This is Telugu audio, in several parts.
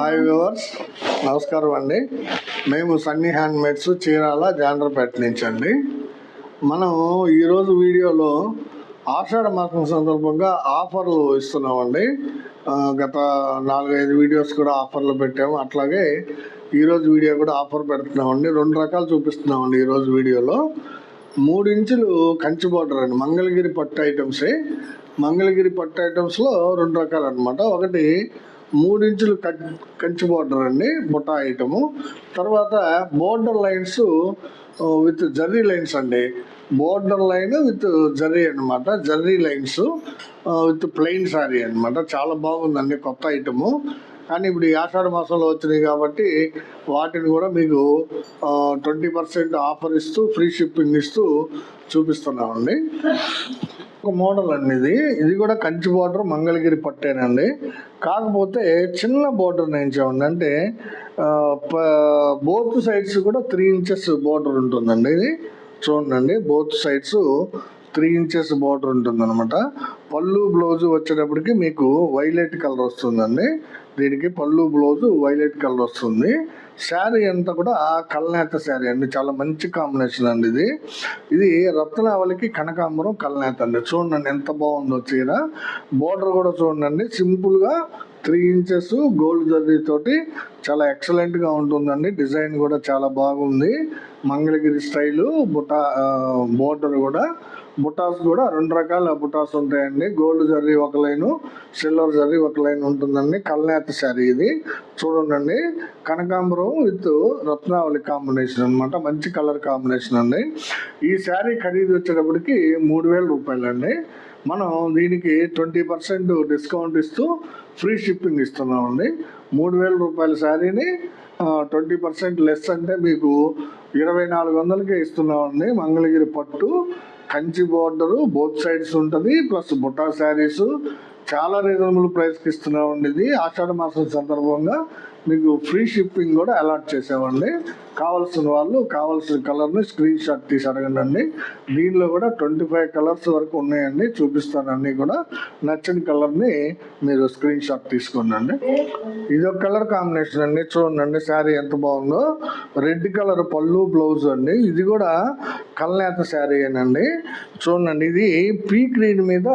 హాయ్ వ్యూవర్స్, నమస్కారం అండి. మేము సన్నీ హ్యాండ్మేడ్స్ చీరాల జాండ్రపేట నుంచి అండి. మనం ఈరోజు వీడియోలో ఆషాఢ మాసం సందర్భంగా ఆఫర్లు ఇస్తున్నామండి. గత 4-5 వీడియోస్ కూడా ఆఫర్లు పెట్టాము. అట్లాగే ఈరోజు వీడియో కూడా ఆఫర్ పెడుతున్నామండి. 2 రకాలు చూపిస్తున్నామండి ఈరోజు వీడియోలో. 3 ఇంచులు కంచి బోర్డర్ అండి, మంగళగిరి పట్టు ఐటమ్సే. మంగళగిరి పట్టు ఐటమ్స్లో 2 రకాలు అనమాట. ఒకటి 3 ఇంచులు కంచి బోర్డర్ అండి, బుటా ఐటము. తర్వాత border lines with zari lines అండి. బోర్డర్ లైన్ విత్ జర్రీ అనమాట, zari lines with plain sari అనమాట. చాలా బాగుందండి, కొత్త ఐటము. కానీ ఇప్పుడు ఈ ఆషాఢ మాసంలో వచ్చినాయి కాబట్టి వాటిని కూడా మీకు 20% ఆఫర్ ఇస్తూ ఫ్రీ షిప్పింగ్ ఇస్తూ చూపిస్తున్నామండి. ఒక మోడల్ అండి ఇది కూడా కంచి బోర్డర్ మంగళగిరి పట్టేనండి. కాకపోతే చిన్న బోర్డర్ నేర్చామండి. అంటే బోత్ సైడ్స్ కూడా 3 ఇంచెస్ బోర్డర్ ఉంటుందండి. ఇది చూడండి, బోత్ సైడ్స్ 3 ఇంచెస్ బోర్డర్ ఉంటుంది అనమాట. పళ్ళు బ్లౌజు వచ్చేటప్పటికి మీకు వైలెట్ కలర్ వస్తుందండి. దీనికి పళ్ళు బ్లౌజు వైలెట్ కలర్ వస్తుంది. శారీ అంతా కూడా కల్నేత శారీ అండి, చాలా మంచి కాంబినేషన్ అండి. ఇది రత్నావళికి కనకాంబరం కల్నేత అండి. చూడండి ఎంత బాగుందో చీర. బోర్డర్ కూడా చూడండి, సింపుల్గా 3 ఇంచెస్ గోల్డ్ జరీ తోటి చాలా ఎక్సలెంట్గా ఉంటుందండి. డిజైన్ కూడా చాలా బాగుంది, మంగళగిరి స్టైలు. బోర్డర్ కూడా బుటాస్ కూడా 2 రకాల బుటాస్ ఉంటాయండి. గోల్డ్ జరీ ఒక లైను, సిల్వర్ జరీ ఒక లైన్ ఉంటుందండి. కల్నేత శారీ ఇది. చూడండి, కనకాంబరం విత్ రత్నావళి కాంబినేషన్ అనమాట. మంచి కలర్ కాంబినేషన్ అండి. ఈ శారీ ఖరీదు వచ్చేటప్పటికి 3000 రూపాయలు అండి. మనం దీనికి 20% డిస్కౌంట్ ఇస్తూ ఫ్రీ షిప్పింగ్ ఇస్తున్నామండి. 3000 రూపాయల శారీని 20% లెస్ అంటే మీకు 2400కే ఇస్తున్నామండి. మంగళగిరి పట్టు కంచి బోర్డరు బోత్ సైడ్స్ ఉంటుంది, ప్లస్ బుటా శారీస్ చాలా రీజనబుల్ ప్రైస్కి ఇస్తున్నామండి. ఇది ఆషాఢ మాసం సందర్భంగా మీకు ఫ్రీ షిప్పింగ్ కూడా అలాట్ చేసామండి. కావాల్సిన వాళ్ళు కావాల్సిన కలర్ని స్క్రీన్ షాట్ తీసి అడగండి. దీనిలో కూడా 25 కలర్స్ వరకు ఉన్నాయండి, చూపిస్తాను అన్నీ కూడా. నచ్చిన కలర్ని మీరు స్క్రీన్ షాట్ తీసుకోండి. ఇది ఒక కలర్ కాంబినేషన్ అండి. చూడండి శారీ ఎంత బాగుందో. రెడ్ కలర్ పళ్ళు బ్లౌజ్ అండి. ఇది కూడా కల్నేత శారీ ఏనండి. చూడండి, ఇది పీ గ్రీన్ మీద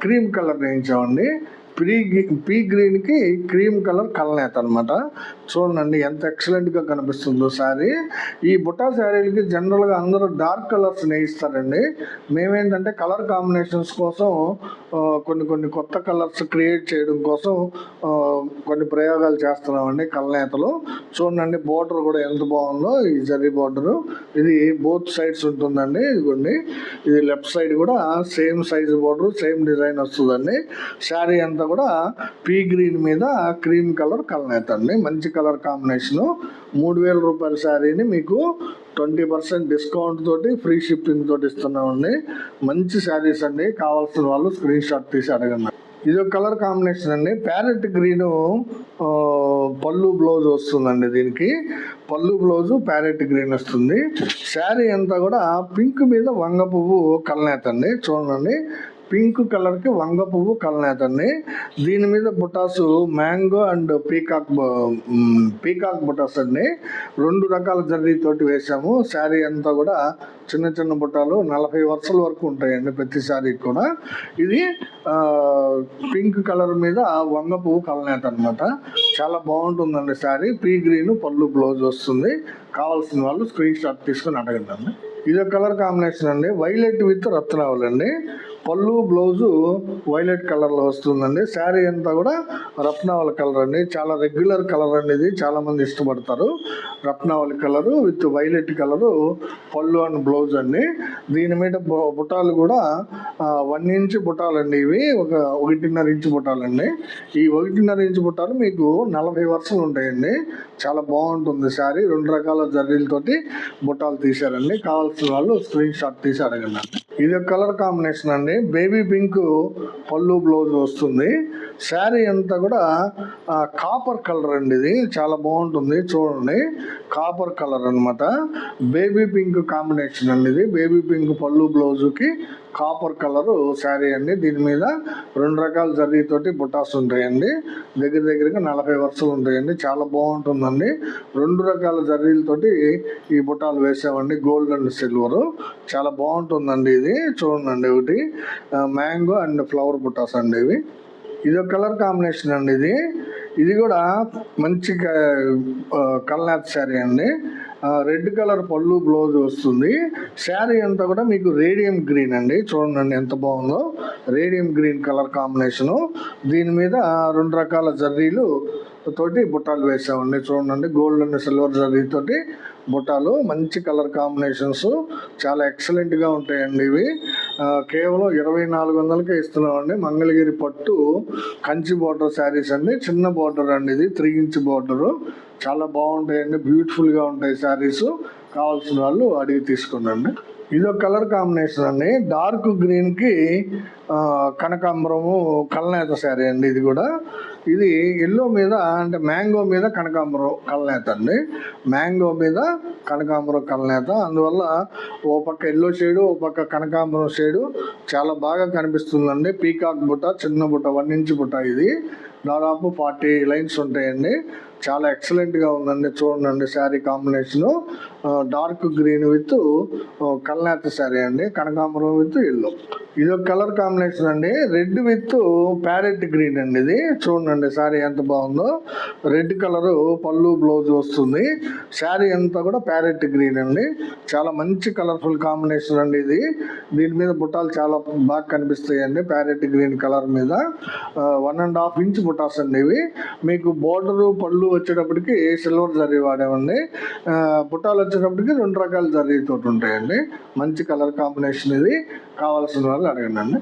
క్రీమ్ కలర్ వేయించామండి. పీ గ్రీన్కి క్రీమ్ కలర్ కల్నేత అనమాట. చూడండి ఎంత ఎక్సలెంట్గా కనిపిస్తుందో శారీ. ఈ బుటా శారీలకి జనరల్గా అందరూ డార్క్ కలర్స్ నేయిస్తారండి. మేమేంటంటే కలర్ కాంబినేషన్స్ కోసం కొన్ని కొత్త కలర్స్ క్రియేట్ చేయడం కోసం కొన్ని ప్రయోగాలు చేస్తున్నామండి కల్నేతలో. చూడండి, బోర్డర్ కూడా ఎంత బాగుందో. ఈ జరీ బోర్డరు ఇది బోత్ సైడ్స్ ఉంటుందండి. ఇదిగోండి, ఇది లెఫ్ట్ సైడ్ కూడా same size border, same design వస్తుందండి. శారీ అంతా కూడా పీ గ్రీన్ మీద క్రీమ్ కలర్ కల్నేత అండి. మంచి కలర్ కాంబినేషను. 3000 రూపాయల శారీని మీకు 20% డిస్కౌంట్ తోటి ఫ్రీ షిప్పింగ్ తోటి ఇస్తున్నామండి. మంచి శారీస్ అండి. కావాల్సిన వాళ్ళు స్క్రీన్ షాట్ తీసి అడగండి. ఇది ఒక కలర్ కాంబినేషన్ అండి. ప్యారెట్ గ్రీను పళ్ళు బ్లౌజ్ వస్తుందండి. దీనికి పళ్ళు బ్లౌజు ప్యారెట్ గ్రీన్ వస్తుంది. శారీ అంతా కూడా పింక్ మీద వంగ పువ్వు కల్నేత అండి. చూడండి, పింక్ కలర్కి వంగ పువ్వు కల్నేత అండి. దీని మీద బుటాసు మ్యాంగో అండ్ పీకాక్ బుటాస్ అండి. 2 రకాల జర్రీతోటి వేసాము. శారీ అంతా కూడా చిన్న చిన్న బుటాలు 40 వరుసల వరకు ఉంటాయండి ప్రతి శారీకి కూడా. ఇది పింక్ కలర్ మీద వంగ పువ్వు కల్నేత అనమాట. చాలా బాగుంటుందండి శారీ. పీ గ్రీన్ పళ్ళు బ్లౌజ్ వస్తుంది. కావాల్సిన వాళ్ళు స్క్రీన్ షాట్ తీసుకొని అడగండి. ఇది ఒక కలర్ కాంబినేషన్ అండి. వైలెట్ విత్ రత్నావళి అండి. పళ్ళు బ్లౌజు వైలెట్ కలర్లో వస్తుందండి. శారీ అంతా కూడా రత్నావళి కలర్ అండి. చాలా రెగ్యులర్ కలర్ అండి. ఇది చాలా మంది ఇష్టపడతారు. రత్నావళి కలరు విత్ వైలెట్ కలరు పళ్ళు అండ్ బ్లౌజ్ అండి. దీని మీద బుటాలు కూడా 1 ఇంచ్ బుటాలండి. ఇవి 1.5 ఇంచ్ బుటాలండి. ఈ 1.5 ఇంచ్ బుటాలు మీకు 40 వరుసలు ఉంటాయండి. చాలా బాగుంటుంది శారీ. 2 రకాల జర్రీలతోటి బుటాలు తీశారండి. కావాల్సిన వాళ్ళు స్క్రీన్ షాట్ తీసి అడగండి. ఇది ఒక కలర్ కాంబినేషన్ అండి. బేబీ పింక్ పళ్ళు బ్లౌజ్ వస్తుంది. శారీ అంతా కూడా కాపర్ కలర్ అండి, ఇది చాలా బాగుంటుంది చూడండి. కాపర్ కలర్ అన్నమాట, బేబీ పింక్ కాంబినేషన్ అండి ఇది. బేబీ పింక్ పళ్ళు బ్లౌజుకి కాపర్ కలర్ శారీ అండి. దీని మీద 2 రకాల జరీతోటి బుటాస్ ఉంటాయండి. దగ్గరగా 40 వరుసలు ఉంటాయండి. చాలా బాగుంటుందండి. 2 రకాల జరీలతోటి ఈ బుటాలు వేసామండి, గోల్డ్ అండ్ సిల్వర్. చాలా బాగుంటుందండి ఇది. చూడండి, ఒకటి మ్యాంగో అండ్ ఫ్లవర్ బుటాస్ అండి ఇవి. ఇది ఒక కలర్ కాంబినేషన్ అండి. ఇది కూడా మంచి కల్నాథ్ శారీ అండి. రెడ్ కలర్ పళ్ళు బ్లౌజ్ వస్తుంది. శారీ అంతా కూడా మీకు రేడియం గ్రీన్ అండి. చూడండి ఎంత బాగుందో, రేడియం గ్రీన్ కలర్ కాంబినేషను. దీని మీద 2 రకాల జర్రీలు తోటి బుట్టాలు వేసామండి. చూడండి, గోల్డ్ అండ్ సిల్వర్ జర్రీతోటి బుట్టాలు, మంచి కలర్ కాంబినేషన్స్, చాలా ఎక్సలెంట్గా ఉంటాయండి ఇవి. కేవలం 2400కే ఇస్తున్నామండి. మంగళగిరి పట్టు కంచి బార్డర్ శారీస్ అండి. చిన్న బార్డర్ అండి ఇది, 3 ఇంచ్ బార్డరు. చాలా బాగుంటాయండి, బ్యూటిఫుల్గా ఉంటాయి శారీస్. కావాల్సిన వాళ్ళు అడిగి తీసుకోండి. ఇది ఒక కలర్ కాంబినేషన్ అండి, డార్క్ గ్రీన్కి కనకాంబరము కల్నేత శారీ అండి. ఇది కూడా ఇది ఎల్లో మీద అంటే మ్యాంగో మీద కనకాంబరం కల్నేత అండి. మ్యాంగో మీద కనకాంబరం కల్నేత, అందువల్ల ఓ పక్క ఎల్లో షేడు, ఓ పక్క కనకాంబరం షేడు చాలా బాగా కనిపిస్తుందండి. పీకాక్ బుట్ట, చిన్న బుట్ట, 1 ఇంచ్ బుట్ట. ఇది దాదాపు 40 లైన్స్ ఉంటాయండి. చాలా ఎక్సలెంట్గా ఉందండి. చూడండి sari combination, dark green with కల్నేత శారీ అండి, కనకాంబరం విత్ ఎల్లో. ఇది ఒక కలర్ కాంబినేషన్ అండి, రెడ్ విత్ ప్యారెట్ గ్రీన్ అండి. ఇది చూడండి శారీ ఎంత బాగుందో. రెడ్ కలరు పళ్ళు బ్లౌజ్ వస్తుంది. శారీ అంతా కూడా ప్యారెట్ గ్రీన్ అండి. చాలా మంచి కలర్ఫుల్ కాంబినేషన్ అండి ఇది. దీని మీద బుట్టాలు చాలా బాగా కనిపిస్తాయండి. ప్యారెట్ గ్రీన్ కలర్ మీద 1.5 ఇంచ్ బుటాస్ అండి ఇవి. మీకు బోర్డరు పళ్ళు వచ్చేటప్పటికి సిల్వర్ జరీ వాడామండి. బుట్టాలు వచ్చేటప్పటికి 2 రకాల జరీతో ఉంటాయండి. మంచి కలర్ కాంబినేషన్ ఇది. కావాల్సిన వాళ్ళు అడగండి.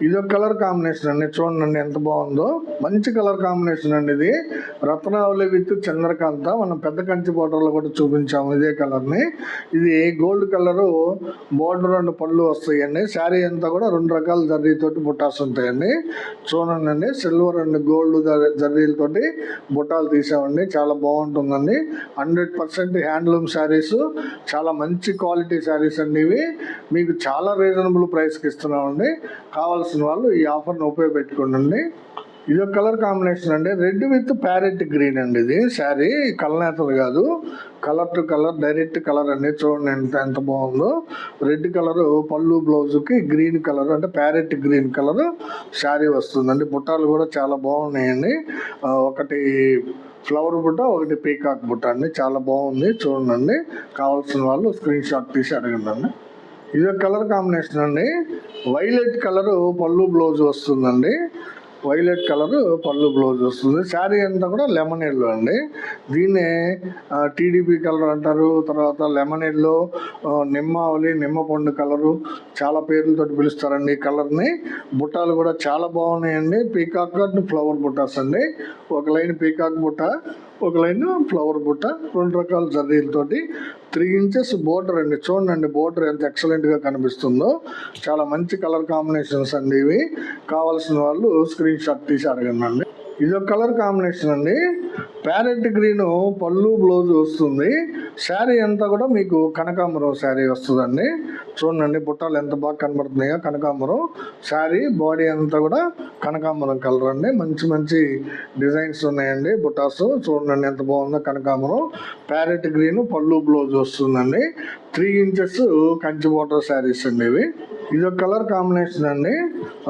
ఇది ఒక కలర్ కాంబినేషన్ అండి. చూడండి ఎంత బాగుందో, మంచి కలర్ కాంబినేషన్ అండి ఇది. రత్నావళి విత్ చంద్రకాంత, మనం పెద్ద కంచి బోర్డర్లో కూడా చూపించాము ఇదే కలర్ని. ఇది గోల్డ్ కలరు బోర్డర్ అండ్ పళ్ళు వస్తాయండి. శారీ అంతా కూడా 2 రకాల జర్రీతోటి బుట్టాస్ ఉంటాయండి. చూడండి, సిల్వర్ అండ్ గోల్డ్ జర్రీలతోటి బుట్టాలు తీసామండి. చాలా బాగుంటుందండి. 100% హ్యాండ్లూమ్ శారీస్, చాలా మంచి క్వాలిటీ శారీస్ అండి ఇవి. మీకు చాలా రీజనబుల్ ప్రైస్కి ఇస్తున్నామండి. కావాల్సిన వాళ్ళు ఈ ఆఫర్ని ఉపయోగపెట్టుకోండి. ఇది ఒక కలర్ కాంబినేషన్ అండి, రెడ్ విత్ ప్యారెట్ గ్రీన్ అండి. ఇది శారీ కలనేతలు కాదు, colour to colour direct colour అండి. చూడండి ఎంత బాగుందో. రెడ్ కలర్ పళ్ళు బ్లౌజుకి గ్రీన్ కలర్ అంటే ప్యారెట్ గ్రీన్ కలర్ శారీ వస్తుందండి. బుట్టాలు కూడా చాలా బాగున్నాయండి. ఒకటి ఫ్లవర్ బుట్ట, ఒకటి పీకాక్ బుట్ట అండి. చాలా బాగుంది. చూడండి, కావాల్సిన వాళ్ళు స్క్రీన్ షాట్ తీసి అడగండి. ఇది ఒక కలర్ కాంబినేషన్ అండి, వైలెట్ కలరు పళ్ళు బ్లౌజ్ వస్తుందండి. వైలెట్ కలర్ పళ్ళు బ్లౌజ్ వస్తుంది. శారీ అంతా కూడా లెమన్ ఎల్లో అండి. దీన్నే టీడీపీ కలర్ అంటారు, తర్వాత లెమన్ ఎల్లో, నిమ్మావళి, నిమ్మపండు కలరు, చాలా పేర్లతో పిలుస్తారండి ఈ కలర్ని. బుట్టాలు కూడా చాలా బాగున్నాయండి. పీకాక్ అండ్ ఫ్లవర్ బుట్టాస్ అండి. ఒక లైన్ పీకాక్ బుట్ట, ఒక లైన్ ఫ్లవర్ బుట్ట, 2 రకాల జర్రీలతోటి 3 ఇంచెస్ బోర్డర్ అండి. చూడండి బోర్డర్ ఎంత ఎక్సలెంట్గా కనిపిస్తుందో. చాలా మంచి కలర్ కాంబినేషన్స్ అండి ఇవి. కావాల్సిన వాళ్ళు స్క్రీన్ షాట్ తీసి అడగండి. ఇది ఒక కలర్ కాంబినేషన్ అండి, ప్యారెట్ గ్రీన్ పళ్ళు బ్లౌజ్ వస్తుంది. శారీ అంతా కూడా మీకు కనకాంబరం శారీ వస్తుందండి. చూడండి బుట్టాలు ఎంత బాగా కనబడుతున్నాయో. కనకాంబరం శారీ, బాడీ అంతా కూడా కనకాంబరం కలర్ అండి. మంచి డిజైన్స్ ఉన్నాయండి బుట్టాస్. చూడండి ఎంత బాగుందో. కనకాంబరం ప్యారెట్ గ్రీన్ పళ్ళు బ్లౌజ్ వస్తుందండి. 3 ఇంచెస్ కంచి బోర్డర్ శారీస్ అండి ఇవి. ఇది ఒక కలర్ కాంబినేషన్ అండి,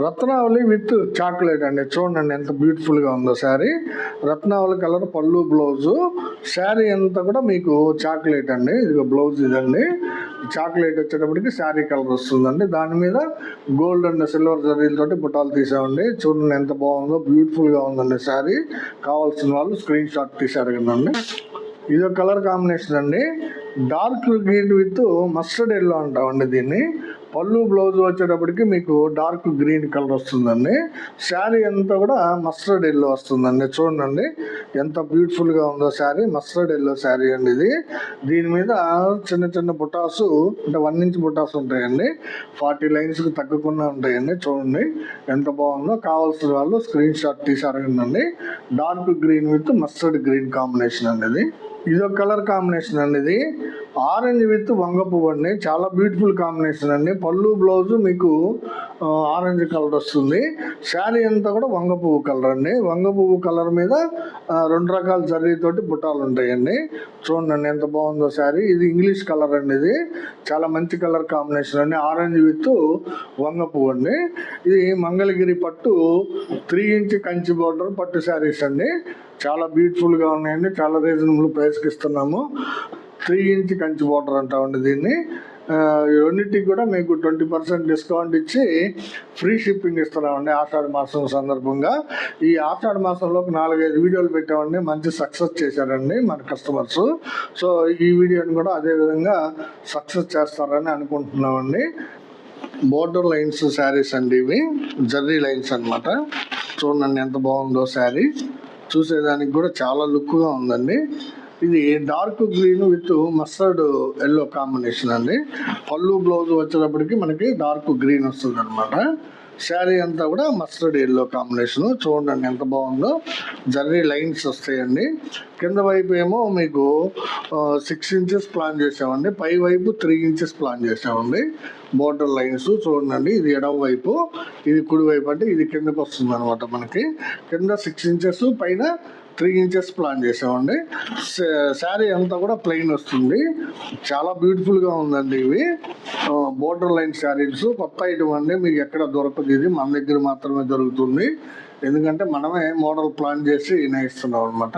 రత్నావళి విత్ చాక్లెట్ అండి. చూడండి ఎంత బ్యూటిఫుల్గా ఉందో శారీ. రత్నావళి కలర్ పళ్ళు బ్లౌజు, శారీ అంతా కూడా మీకు చాక్లెట్ అండి. ఇది బ్లౌజ్ ఇదండి. చాక్లెట్ వచ్చేటప్పటికి శారీ కలర్ వస్తుందండి. దాని మీద గోల్డ్ అండ్ సిల్వర్ జరీలతోటి బుట్టాలు తీసామండి. చూడండి ఎంత బాగుందో, బ్యూటిఫుల్గా ఉందండి శారీ. కావాల్సిన వాళ్ళు స్క్రీన్ షాట్ తీసి అడగండి. ఇది ఒక కలర్ కాంబినేషన్ అండి, dark green with mustard yellow అంటామండి దీన్ని. పళ్ళు బ్లౌజ్ వచ్చేటప్పటికి మీకు డార్క్ గ్రీన్ కలర్ వస్తుందండి. శారీ అంతా కూడా మస్టర్డ్ ఎల్లో వస్తుందండి. చూడండి ఎంత బ్యూటిఫుల్గా ఉందో శారీ. మస్టర్డ్ ఎల్లో శారీ అండి ఇది. దీని మీద చిన్న చిన్న బుటాసు అంటే 1 ఇంచ్ బుటాస్ ఉంటాయండి. 40 లైన్స్కి తగ్గకుండా ఉంటాయండి. చూడండి ఎంత బాగుందో. కావాల్సిన వాళ్ళు స్క్రీన్ షాట్ తీసి అడగండి. Dark green with mustard green combination అండి ఇది. ఇదొక కలర్ కాంబినేషన్ అండి. ఇది ఆరెంజ్ విత్ వంగ పువ్వు అండి. చాలా బ్యూటిఫుల్ కాంబినేషన్ అండి. పళ్ళు బ్లౌజ్ మీకు ఆరెంజ్ కలర్ వస్తుంది. శారీ అంతా కూడా వంగ పువ్వు కలర్ అండి. వంగ పువ్వు కలర్ మీద 2 రకాల జరీతోటి బుట్టాలు ఉంటాయండి. చూడండి ఎంత బాగుందో శారీ. ఇది ఇంగ్లీష్ కలర్ అండి. ఇది చాలా మంచి కలర్ కాంబినేషన్ అండి. ఆరెంజ్ విత్ వంగ పువ్వు అండి. ఇది మంగళగిరి పట్టు 3 ఇంచ్ కంచి బోర్డర్ పట్టు శారీస్ అండి. చాలా బ్యూటిఫుల్గా ఉన్నాయండి. చాలా రీజనబుల్ ప్రైస్కి ఇస్తున్నాము. 3 ఇంచ్ కంచి బోర్డర్ అంటామండి దీన్ని. రెండింటికి కూడా మీకు 20% డిస్కౌంట్ ఇచ్చి ఫ్రీ షిప్పింగ్ ఇస్తున్నామండి ఆషాఢ మాసం సందర్భంగా. ఈ ఆషాఢ మాసంలో 4-5 వీడియోలు పెట్టామండి. మంచి సక్సెస్ చేశారండి మన కస్టమర్స్. సో ఈ వీడియోని కూడా అదేవిధంగా సక్సెస్ చేస్తారని అనుకుంటున్నామండి. బోర్డర్ లైన్స్ శారీస్ అండి ఇవి. జర్రీ లైన్స్ అనమాట. చూడండి ఎంత బాగుందో శారీ. చూసేదానికి కూడా చాలా లుక్గా ఉందండి. ఇది dark green with mustard yellow combination అండి. పళ్ళు బ్లౌజ్ వచ్చేటప్పటికి మనకి డార్క్ గ్రీన్ వస్తుంది అనమాట. శారీ అంతా కూడా మస్టర్డ్ ఎల్లో కాంబినేషన్. చూడండి ఎంత బాగుందో. జర్రీ లైన్స్ వస్తాయండి. కింద వైపు ఏమో మీకు 6 ఇంచెస్ ప్లాన్ చేసామండి. పై వైపు 3 ఇంచెస్ ప్లాన్ చేసామండి. బోర్డర్ లైన్స్ చూడండి. ఇది ఎడమ వైపు, ఇది కుడి వైపు. అంటే ఇది కిందకు వస్తుంది అనమాట. మనకి కింద 6 ఇంచెస్, పైన 3 ఇంచెస్ ప్లాన్ చేసామండి. శారీ అంతా కూడా ప్లెయిన్ వస్తుంది. చాలా బ్యూటిఫుల్గా ఉందండి. ఇవి బోర్డర్ లైన్ శారీస్ కొత్త ఐటమ్ అండి. మీకు ఎక్కడ దొరకదు. ఇది మన దగ్గర మాత్రమే దొరుకుతుంది. ఎందుకంటే మనమే మోడల్ ప్లాన్ చేసి నేయిస్తున్నాం అనమాట.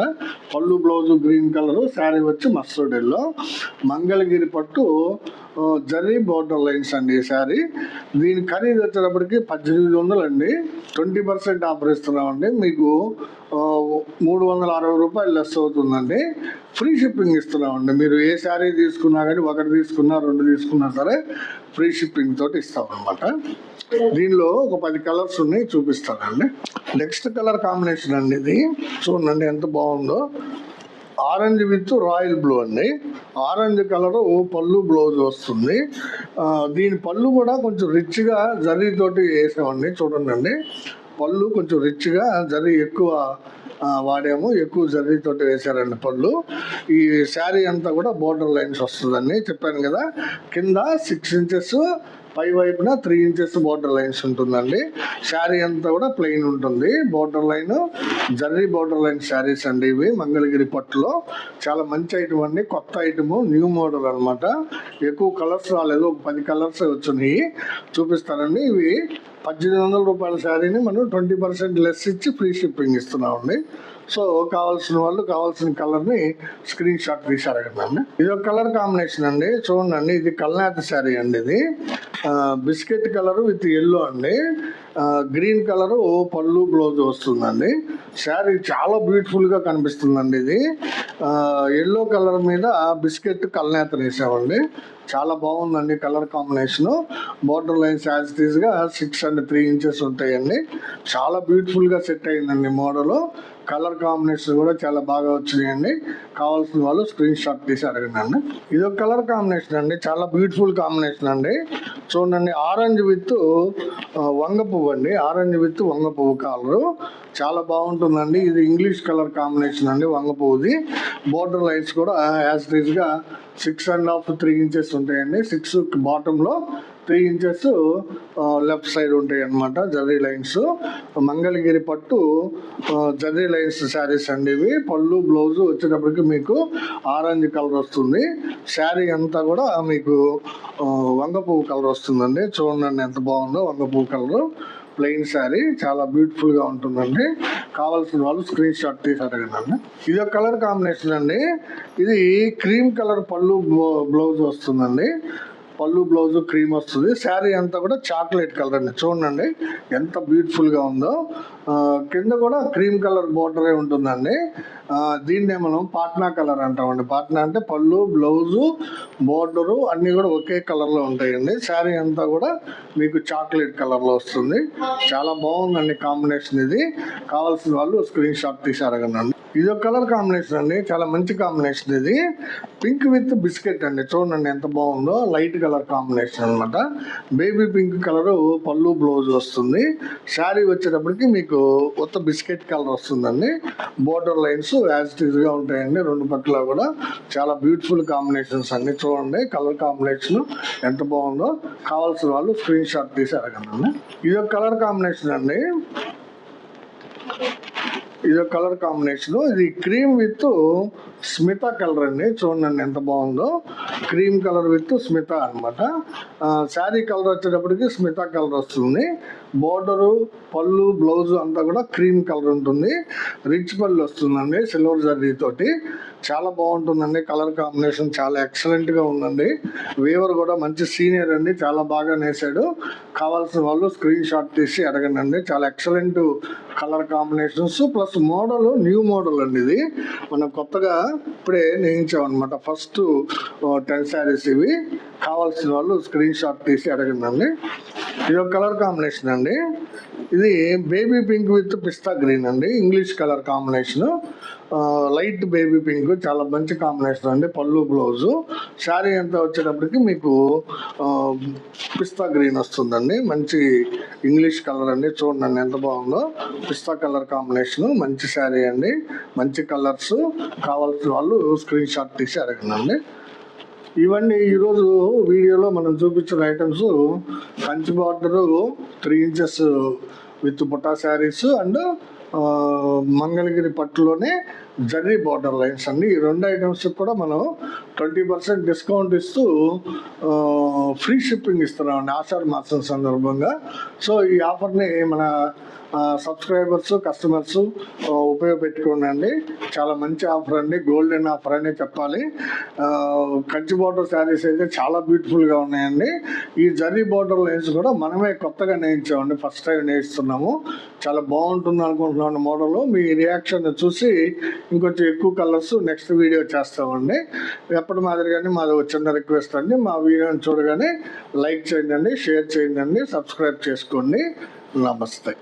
పళ్ళు బ్లౌజు గ్రీన్ కలరు, శారీ వచ్చి మస్టర్డ్ ఎల్లో. మంగళగిరి పట్టు జరీ బోర్డర్ లైన్స్ అండి ఈ శారీ. దీని ఖరీదు వచ్చేటప్పటికి 1800 అండి. 20% ఆఫర్ ఇస్తున్నామండి. మీకు 360 రూపాయలు లెస్ అవుతుందండి. ఫ్రీ షిప్పింగ్ ఇస్తున్నామండి. మీరు ఏ శారీ తీసుకున్నా కానీ, 1 తీసుకున్నా 2 తీసుకున్నా సరే ఫ్రీ షిప్పింగ్ తోటి ఇస్తామన్నమాట. దీనిలో ఒక 10 కలర్స్ ఉన్నాయి, చూపిస్తానండి. నెక్స్ట్ కలర్ కాంబినేషన్ అండి ఇది. చూడండి ఎంత బాగుందో. ఆరెంజ్ విత్ రాయల్ బ్లూ అండి. ఆరెంజ్ కలరు పళ్ళు బ్లౌజ్ వస్తుంది. దీని పళ్ళు కూడా కొంచెం రిచ్గా జరీతోటి వేసామండి. చూడండి పళ్ళు కొంచెం రిచ్గా జరీ ఎక్కువ వాడాము. ఎక్కువ జరీతోటి వేసారండి పళ్ళు. ఈ శారీ అంతా కూడా బోర్డర్ లైన్స్ వస్తుందండి. చెప్పాను కదా, కింద 6 ఇంచెస్, పై వైపున 3 ఇంచెస్ బోర్డర్ లైన్స్ ఉంటుందండి. శారీ అంతా కూడా ప్లెయిన్ ఉంటుంది. Border line zari border line saris అండి ఇవి. మంగళగిరి పట్టులో చాలా మంచి ఐటమ్ అండి. కొత్త ఐటమ్, న్యూ మోడల్ అనమాట. ఎక్కువ కలర్స్ రాలేదు, 10 కలర్స్ వచ్చినాయి. చూపిస్తానండి. ఇవి 1800 రూపాయల శారీని మనం 20% లెస్ ఇచ్చి ఫ్రీ షిప్పింగ్ ఇస్తున్నామండి. సో కావాల్సిన వాళ్ళు కావాల్సిన కలర్ని స్క్రీన్ షాట్ తీసి అడగండి. ఇది ఒక కలర్ కాంబినేషన్ అండి. చూడండి ఇది కల్నాథ శారీ అండి. ఇది బిస్కెట్ కలర్ విత్ ఎల్లో అండి. గ్రీన్ కలరు పళ్ళు బ్లౌజ్ వస్తుందండి. శారీ చాలా బ్యూటిఫుల్గా కనిపిస్తుందండి. ఇది ఎల్లో కలర్ మీద బిస్కెట్ కల్నేత వేసామండి. చాలా బాగుందండి colour combination. Border lines as టీజ్గా 6 and 3 ఇంచెస్ ఉంటాయండి. చాలా బ్యూటిఫుల్గా సెట్ అయిందండి మోడలు. కలర్ కాంబినేషన్ కూడా చాలా బాగా వచ్చినాయండి. కావాల్సిన వాళ్ళు స్క్రీన్ షాట్ తీసి అడగండి. ఇది ఒక కలర్ కాంబినేషన్ అండి. చాలా బ్యూటిఫుల్ కాంబినేషన్ అండి. చూడండి ఆరెంజ్ విత్ వంగ పువ్వు అండి. ఆరెంజ్ విత్ వంగ పువ్వు కలరు చాలా బాగుంటుందండి. ఇది ఇంగ్లీష్ కలర్ కాంబినేషన్ అండి. వంగ పువ్వుది. బోర్డర్ లైన్స్ కూడా యాజ్ టీజ్గా 6.5 3 ఇంచెస్ ఉంటాయండి. 6 బాటంలో, 3 ఇంచెస్ లెఫ్ట్ సైడ్ ఉంటాయి అన్నమాట జర్రీ లైన్స్. మంగళగిరి పట్టు జర్రీ లైన్స్ శారీస్ అండి ఇవి. పళ్ళు బ్లౌజు వచ్చేటప్పటికి మీకు ఆరెంజ్ కలర్ వస్తుంది. శారీ అంతా కూడా మీకు వంగ పువ్వు కలర్ వస్తుందండి. చూడండి ఎంత బాగుందో. వంగ పువ్వు కలరు ప్లెయిన్ శారీ చాలా బ్యూటిఫుల్గా ఉంటుందండి. కావాల్సిన వాళ్ళు స్క్రీన్ షాట్ తీసి అడగండి. ఇది ఒక కలర్ కాంబినేషన్ అండి. ఇది క్రీమ్ కలర్ పళ్ళు బ్లౌజ్ వస్తుందండి. పళ్ళు బ్లౌజ్ క్రీమ్ వస్తుంది. శారీ అంతా కూడా చాక్లెట్ కలర్ అండి. చూడండి ఎంత బ్యూటిఫుల్గా ఉందో. కింద కూడా క్రీమ్ కలర్ బోర్డరే ఉంటుందండి. దీన్నే మనం పాట్నా కలర్ అంటామండి. పాట్నా అంటే పళ్ళు బ్లౌజు బోర్డరు అన్నీ కూడా ఒకే కలర్లో ఉంటాయండి. శారీ అంతా కూడా మీకు చాక్లెట్ కలర్లో వస్తుంది. చాలా బాగుందండి కాంబినేషన్. ఇది కావాల్సిన వాళ్ళు స్క్రీన్ షాట్ తీసి అడగండి. ఇది ఒక కలర్ కాంబినేషన్ అండి, చాలా మంచి కాంబినేషన్. ఇది పింక్ విత్ బిస్కెట్ అండి. చూడండి ఎంత బాగుందో. లైట్ కలర్ కాంబినేషన్ అనమాట. బేబీ పింక్ కలర్ పళ్ళు బ్లౌజ్ వస్తుంది. శారీ వచ్చేటప్పటికి మీకు కొత్త బిస్కెట్ కలర్ వస్తుందండి. Border lines as it is గా ఉంటాయండి రెండు పట్ల కూడా. చాలా బ్యూటిఫుల్ కాంబినేషన్స్ అన్ని. చూడండి కలర్ కాంబినేషన్ ఎంత బాగుందో. కావాల్సిన వాళ్ళు స్క్రీన్ షాట్ తీసి అడగండి. ఇది ఒక కలర్ కాంబినేషన్ అండి. ఇది కలర్ కాంబినేషన్. ఇది క్రీమ్ విత్ స్మిత కలర్ అండి. చూడండి ఎంత బాగుందో. క్రీమ్ కలర్ విత్ స్మిత అనమాట. శారీ కలర్ వచ్చేటప్పటికి స్మిత కలర్ వస్తుంది. బోర్డరు పళ్ళు బ్లౌజ్ అంతా కూడా క్రీమ్ కలర్ ఉంటుంది. రిచ్ పళ్ళు వస్తుందండి సిల్వర్ జరీ తోటి. చాలా బాగుంటుందండి. కలర్ కాంబినేషన్ చాలా ఎక్సలెంట్గా ఉందండి. వీవర్ కూడా మంచి సీనియర్ అండి, చాలా బాగా నేసాడు. కావాల్సిన వాళ్ళు స్క్రీన్ షాట్ తీసి అడగండి. చాలా excellent colour combinations plus model new model అండి. ఇది మనం కొత్తగా ఇప్పుడే నేయించామన్నమాట. ఫస్ట్ 10 శారీస్ ఇవి. కావాల్సిన వాళ్ళు స్క్రీన్ షాట్ తీసి అడగండి. ఇది ఒక కలర్ కాంబినేషన్ అండి. ఇది బేబీ పింక్ విత్ పిస్తా గ్రీన్ అండి. English colour combination. Light baby pink చాలా మంచి కాంబినేషన్ అండి. పళ్ళు బ్లౌజు. శారీ అంతా వచ్చేటప్పటికి మీకు పిస్తా గ్రీన్ వస్తుందండి. మంచి ఇంగ్లీష్ కలర్ అండి. చూడండి ఎంత బాగుందో. పిస్తా కలర్ కాంబినేషన్. మంచి శారీ అండి, మంచి కలర్స్. కావాల్సిన వాళ్ళు స్క్రీన్ షాట్ తీసి అడగండి. ఇవన్నీ ఈరోజు వీడియోలో మనం చూపించిన items. Kanchi border 3 inches with బుట్టా శారీస్ అండ్ మంగళగిరి పట్టులోనే జర్రీ బార్డర్ లైన్స్ అండి. ఈ 2 ఐటమ్స్ కూడా మనం 20% డిస్కౌంట్ ఇస్తూ ఫ్రీ షిప్పింగ్ ఇస్తున్నామండి ఆషాఢ మాసం సందర్భంగా. సో ఈ ఆఫర్ని మన సబ్స్క్రైబర్స్ కస్టమర్స్ ఉపయోగపెట్టుకోండి. చాలా మంచి ఆఫర్ అండి. గోల్డెన్ ఆఫర్ అనే చెప్పాలి. కంచి బార్డర్ శారీస్ అయితే చాలా బ్యూటిఫుల్గా ఉన్నాయండి. ఈ జరీ బార్డర్ లైన్స్ కూడా మనమే కొత్తగా నేయించామండి. First time నేయిస్తున్నాము. చాలా బాగుంటుంది అనుకుంటున్నాను మోడల్. మీ రియాక్షన్ చూసి ఇంకొంచెం ఎక్కువ కలర్స్ నెక్స్ట్ వీడియో చేస్తామండి. ఎప్పటి మాదిరిగానే మాది చిన్న రిక్వెస్ట్ అండి. మా వీడియోని చూడగానే లైక్ చేయండి, షేర్ చేయండి, సబ్స్క్రైబ్ చేసుకోండి. నమస్తే.